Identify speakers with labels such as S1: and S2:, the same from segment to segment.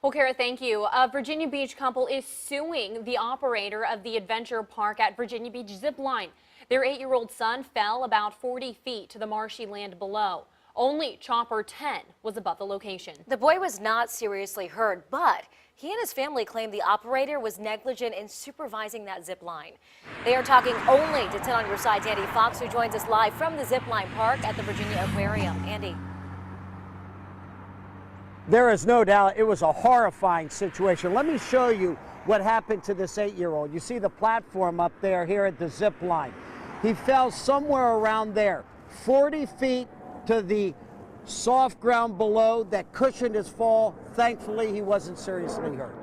S1: Well, Kara, thank you. A Virginia Beach couple is suing the operator of the adventure park at Virginia Beach Zipline. Their 8-year-old son fell about 40 feet to the marshy land below. Only Chopper 10 was above the location.
S2: The boy was not seriously hurt, but he and his family claim the operator was negligent in supervising that zip line. They are talking only to 10 on your side. Andy Fox, who joins us live from the zipline park at the Virginia Aquarium. Andy.
S3: There is no doubt it was a horrifying situation. Let me show you what happened to this 8-year-old. You see the platform up there here at the zip line. He fell somewhere around there, 40 feet to the soft ground below that cushioned his fall. Thankfully, he wasn't seriously hurt.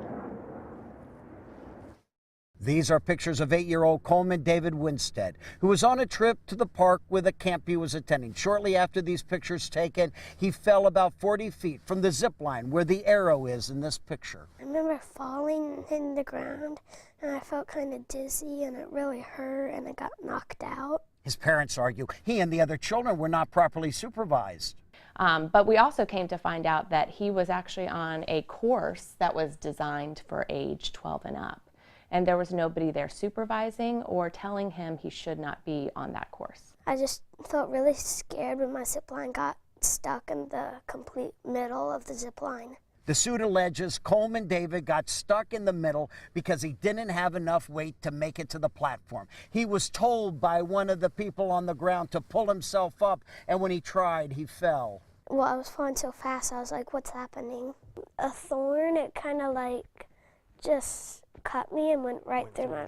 S3: These are pictures of 8-year-old Coleman David Winstead, who was on a trip to the park with a camp he was attending. Shortly after these pictures taken, he fell about 40 feet from the zip line where the arrow is in this picture.
S4: I remember falling in the ground, and I felt kind of dizzy, and it really hurt, and I got knocked out.
S3: His parents argue he and the other children were not properly supervised.
S5: But we also came to find out that he was actually on a course that was designed for age 12 and up. And there was nobody there supervising or telling him he should not be on that course.
S4: I just felt really scared when my zip line got stuck in the complete middle of the zip line.
S3: The suit alleges Coleman David got stuck in the middle because he didn't have enough weight to make it to the platform. He was told by one of the people on the ground to pull himself up, and when he tried, he fell.
S4: Well, I was falling so fast, I was like, what's happening? A thorn, it kind of like just cut me and went right through my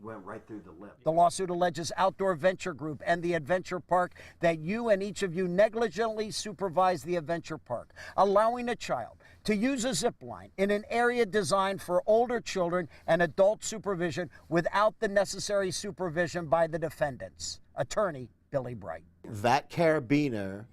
S3: Went right through the lip. The lawsuit alleges Outdoor Venture Group and the adventure park that you and each of you negligently supervised the adventure park, allowing a child to use a zip line in an area designed for older children and adult supervision without the necessary supervision by the defendants. Attorney Billy Bright.
S6: That carabiner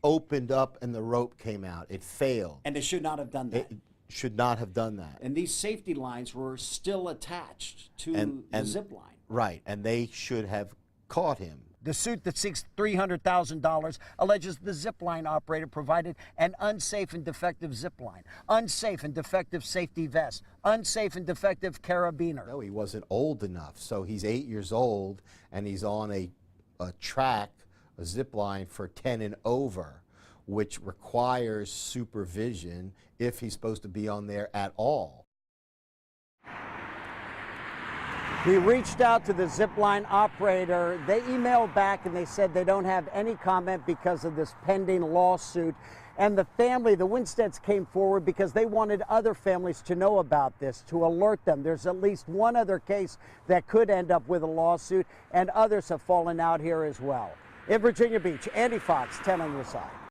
S6: opened up and the rope came out. It failed.
S7: And it should not have done that.
S6: It should not have done that.
S7: And these safety lines were still attached to the zip line.
S6: Right, and they should have caught him.
S3: The suit that seeks $300,000 alleges the zipline operator provided an unsafe and defective zipline, unsafe and defective safety vest, unsafe and defective carabiner.
S6: No, he wasn't old enough. So he's 8 years old and he's on a track, a zip line for 10 and over, which requires supervision if he's supposed to be on there at all.
S3: We reached out to the zipline operator. They emailed back and they said they don't have any comment because of this pending lawsuit. And the family, the Winsteads, came forward because they wanted other families to know about this, to alert them. There's at least one other case that could end up with a lawsuit, and others have fallen out here as well. In Virginia Beach, Andy Fox, 10 on your side.